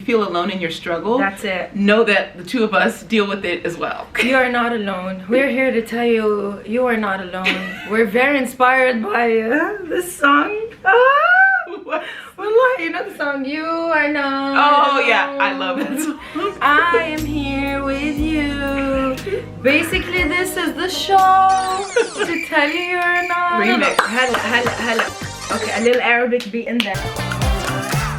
feel alone in your struggle, that's it. Know that the two of us deal with it as well. You are not alone. We're here to tell you, you are not alone. We're very inspired by this song. Wallah, you know the song, You Are Not Oh Alone. yeah, I love it. I am here with you. Basically, this is the show to tell you you're not Remix. Hella. Okay, a little Arabic beat in there.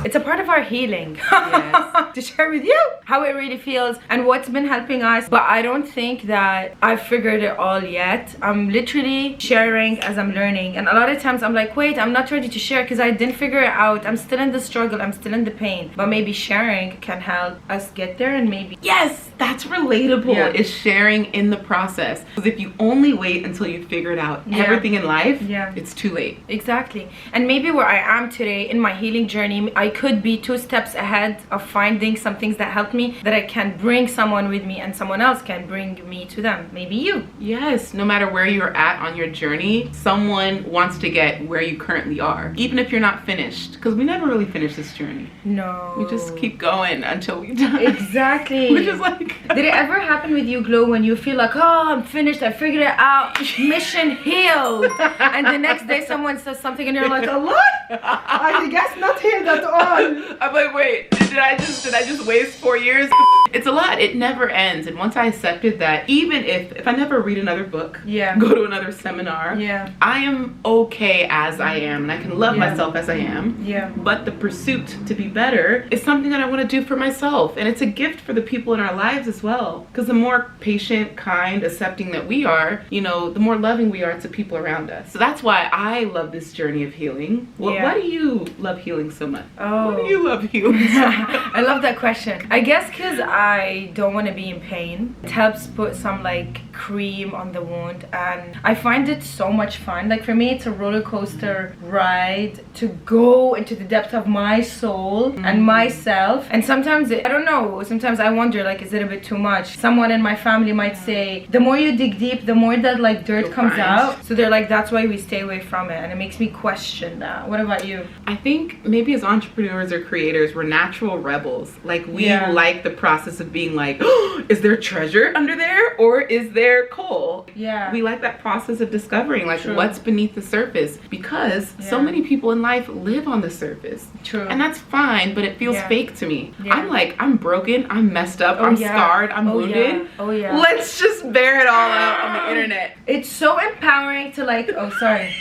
It's a part of our healing. Yes. To share with you how it really feels and what's been helping us. But I don't think that I've figured it all yet. I'm literally sharing as I'm learning. And a lot of times I'm like, wait, I'm not ready to share because I didn't figure it out. I'm still in the struggle. I'm still in the pain. But maybe sharing can help us get there, and maybe... Yes, that's relatable. Yeah. Is sharing in the process. Because if you only wait until you figured out everything in life, it's too late. Exactly. And maybe where I am today in my healing journey, I could be 2 steps ahead of finding some things that helped me, that I can bring someone with me and someone else can bring me to them. Maybe you. Yes, no matter where you're at on your journey, someone wants to get where you currently are, even if you're not finished, because we never really finish this journey. No. We just keep going until we die. Exactly. Which is like... Did it ever happen with you, Glow, when you feel like, oh, I'm finished, I figured it out, mission healed, and the next day someone says something and you're like, Allah, I guess not healed at all. I'm like, wait, did I just waste 4 years? It's a lot. It never ends. And once I accepted that, even if I never read another book, go to another seminar, I am okay as I am, and I can love myself as I am. But the pursuit to be better is something that I want to do for myself, and it's a gift for the people in our lives as well. Because the more patient, kind, accepting that we are, you know, the more loving we are to people around us. So that's why I love this journey of healing. Why do you love healing so much? Why do you love healing so much? I love that question. I guess because I don't want to be in pain. It helps put some like cream on the wound, and I find it so much fun. Like for me, it's a roller coaster ride to go into the depth of my soul and myself. And sometimes I don't know, sometimes I wonder, like, is it a bit too much? Someone in my family might say the more you dig deep, the more that like dirt comes out. So they're like, that's why we stay away from it, and it makes me question that. What about you? I think maybe as entrepreneurs or creators, we're natural rebels. Like we like the process of being like, oh, is there treasure under there, or is there coal? We like that process of discovering like what's beneath the surface, because so many people in life live on the surface. And that's fine, but it feels fake to me. I'm like, I'm broken, I'm messed up, I'm scarred, I'm wounded. Let's just bear it all out on the internet. It's so empowering to like, oh sorry.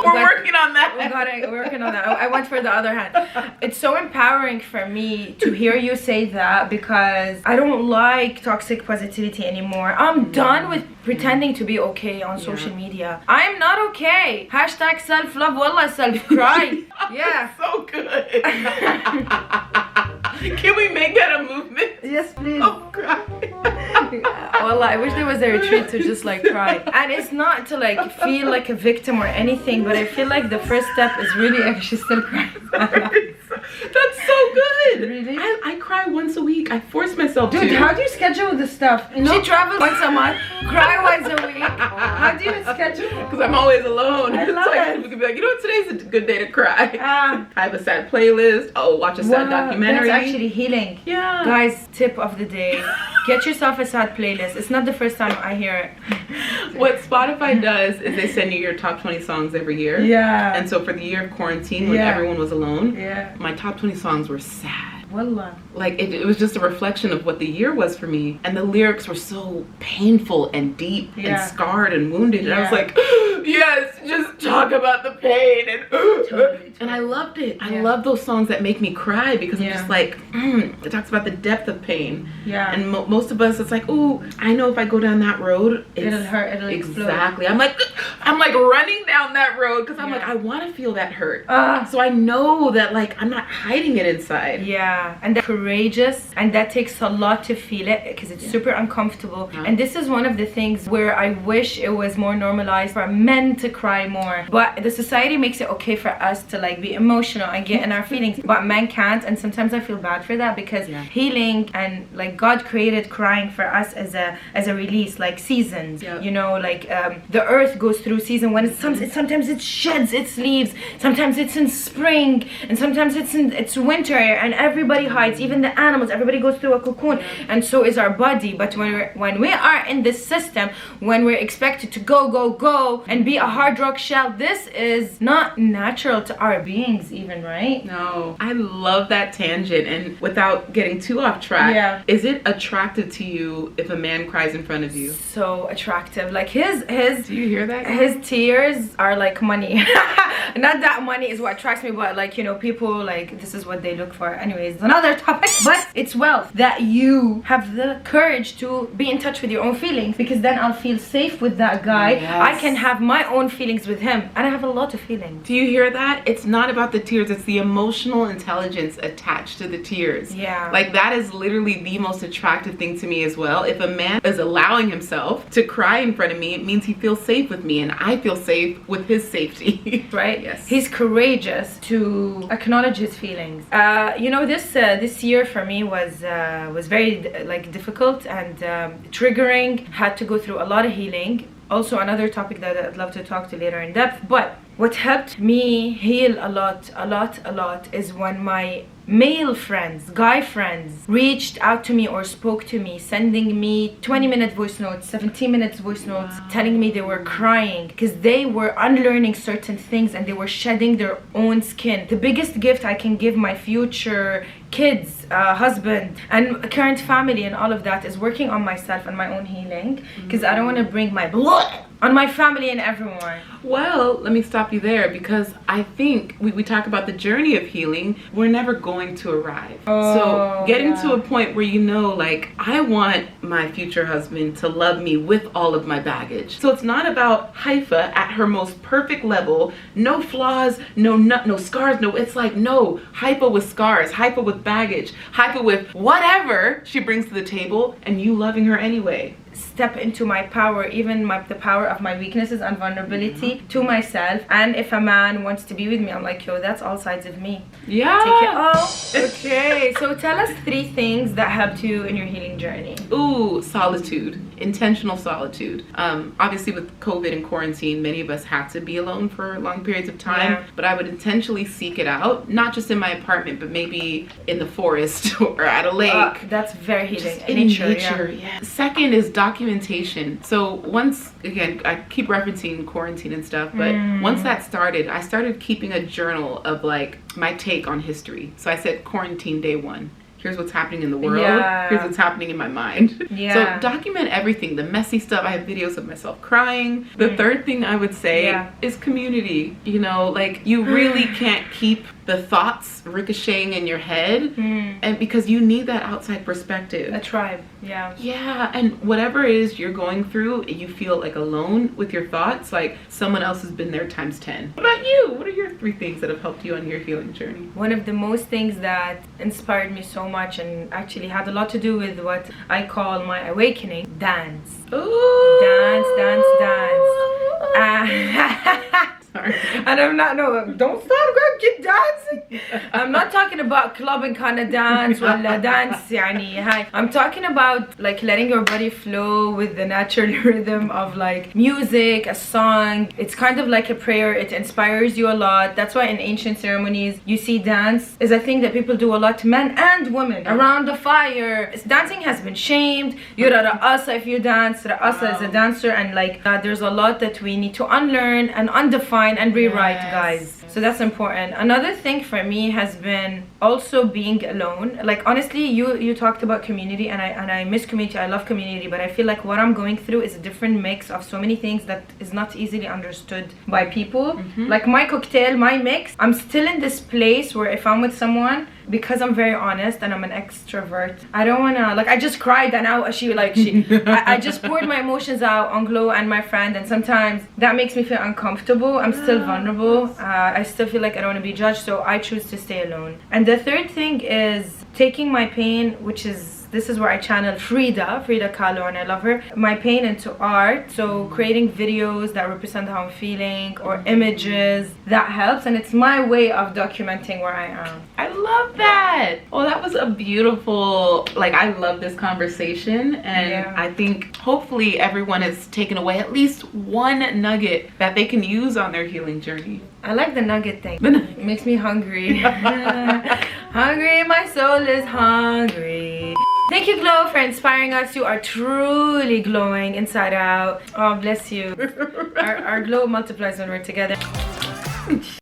We're working on that. We're working on that. I went for the other hand. It's so empowering for me to hear you say that, because I don't like toxic positivity anymore. I'm done with pretending to be okay on social media. I'm not okay. Hashtag self-love, wallah, self-cry. So good. Can we make that a movement? Yes, please. Oh, cry. Wallah, I wish there was a retreat to just like cry. And it's not to like feel like a victim or anything, but I feel like the first step is really actually still crying. That's so good. Really? I cry once a week. I force myself to. Dude, how do you schedule this stuff? She travels once a month, cry once a week. How do you schedule? Because I'm always alone. I love it. We could be like, you know what, today's a good day to cry. I have a sad playlist. Oh, watch a sad documentary. That's actually healing. Guys, tip of the day. Get yourself a sad playlist. It's not the first time I hear it. What Spotify does is they send you your top 20 songs every year. And so for the year of quarantine, when everyone was alone, my top 20 songs were sad. Wallah. Like it was just a reflection of what the year was for me, and the lyrics were so painful and deep and scarred and wounded, and I was like, yes, just talk about the pain, and and I loved it. I love those songs that make me cry, because I'm just like, it talks about the depth of pain. And most of us, it's like, oh, I know if I go down that road, it'll hurt, it'll explode. Exactly. I'm like running down that road, because I'm like, I want to feel that hurt, so I know that like I'm not hiding it inside. And that's courageous, and that takes a lot to feel it, because it's super uncomfortable. And this is one of the things where I wish it was more normalized for men to cry more, but the society makes it okay for us to like be emotional and get in our feelings, but men can't. And sometimes I feel bad for that, because healing and like God created crying for us as a release, like seasons. You know, like the earth goes through through season when sometimes it sheds its leaves, sometimes it's in spring, and sometimes it's winter, and everybody hides, even the animals, everybody goes through a cocoon, and so is our body. But when we are in this system, when we're expected to go and be a hard rock shell, this is not natural to our beings even, right? No, I love that tangent. And without getting too off track, is it attractive to you if a man cries in front of you? So attractive. Like his do you hear that? His tears are like money. Not that money is what attracts me, but like, you know, people like this is what they look for. Anyways, it's another topic. But it's wealth that you have the courage to be in touch with your own feelings, because then I'll feel safe with that guy. I can have my own feelings with him, and I have a lot of feelings. Do you hear that? It's not about the tears, it's the emotional intelligence attached to the tears. Yeah. Like that is literally the most attractive thing to me as well. If a man is allowing himself to cry in front of me, it means he feels safe with me, and I feel safe with his safety. Right? Yes. He's courageous to acknowledge his feelings. You know, this year for me was very like difficult and triggering. Had to go through a lot of healing. Also another topic that I'd love to talk to later in depth. But what helped me heal a lot is when my male friends, guy friends, reached out to me or spoke to me, sending me 20-minute voice notes, 17-minute voice notes, telling me they were crying because they were unlearning certain things and they were shedding their own skin. The biggest gift I can give my future kids, husband, and current family and all of that is working on myself and my own healing, because I don't want to bring my blood on my family and everyone. Well, let me stop you there, because I think we talk about the journey of healing. We're never going to arrive. So getting to a point where you know, like, I want my future husband to love me with all of my baggage. So it's not about Haifa at her most perfect level, no flaws, no scars, no, it's like, no, Haifa with scars, Haifa with baggage, Haifa with whatever she brings to the table, and you loving her anyway. Step into my power, even the power of my weaknesses and vulnerability to myself. And if a man wants to be with me, I'm like, yo, that's all sides of me. Yeah. Take it all. Okay, so tell us 3 things that helped you in your healing journey. Ooh, solitude. Intentional solitude. Obviously with COVID and quarantine, many of us had to be alone for long periods of time, but I would intentionally seek it out, not just in my apartment, but maybe in the forest or at a lake. That's very healing. In nature, yeah. Second is documentation. So once, again, I keep referencing quarantine and stuff, but once that started, I started keeping a journal of like my take on history. So I said quarantine day 1. Here's what's happening in the world. Here's what's happening in my mind. So document everything, the messy stuff. I have videos of myself crying. The third thing I would say is community. You know, like you really can't keep the thoughts ricocheting in your head, and because you need that outside perspective. A tribe, yeah, and whatever it is you're going through, you feel like alone with your thoughts, like someone else has been there times 10. What about you? What are your 3 things that have helped you on your healing journey? One of the most things that inspired me so much and actually had a lot to do with what I call my awakening, dance. Ooh. Dance. And I'm not, don't stop, girl, keep dancing. I'm not talking about clubbing kind of dance or dance يعني. I'm talking about like letting your body flow with the natural rhythm of like music, a song. It's kind of like a prayer. It inspires you a lot. That's why in ancient ceremonies you see dance is a thing that people do a lot, men and women, around the fire. Dancing has been shamed. You're a ra'asa if you dance. Ra'asa is a dancer, and like there's a lot that we need to unlearn and undefine and rewrite, guys. So that's important. Another thing for me has been also being alone. Like honestly, you talked about community, and I miss community. I love community, but I feel like what I'm going through is a different mix of so many things that is not easily understood by people. Like my cocktail, my mix, I'm still in this place where if I'm with someone, because I'm very honest and I'm an extrovert, I don't wanna, like, I just cried and I just poured my emotions out on Glow and my friend, and sometimes that makes me feel uncomfortable. I'm still vulnerable. I still feel like I don't want to be judged, so I choose to stay alone. And the third thing is taking my pain, which is this is where I channel Frida Kahlo, and I love her. My pain into art, so creating videos that represent how I'm feeling or images, that helps, and it's my way of documenting where I am. I love that. Oh, that was a beautiful, like, I love this conversation, and I think hopefully everyone has taken away at least one nugget that they can use on their healing journey. I like the nugget thing. It makes me hungry. Hungry, my soul is hungry. Thank you, Glow, for inspiring us. You are truly glowing inside out. Oh, bless you. Our glow multiplies when we're together.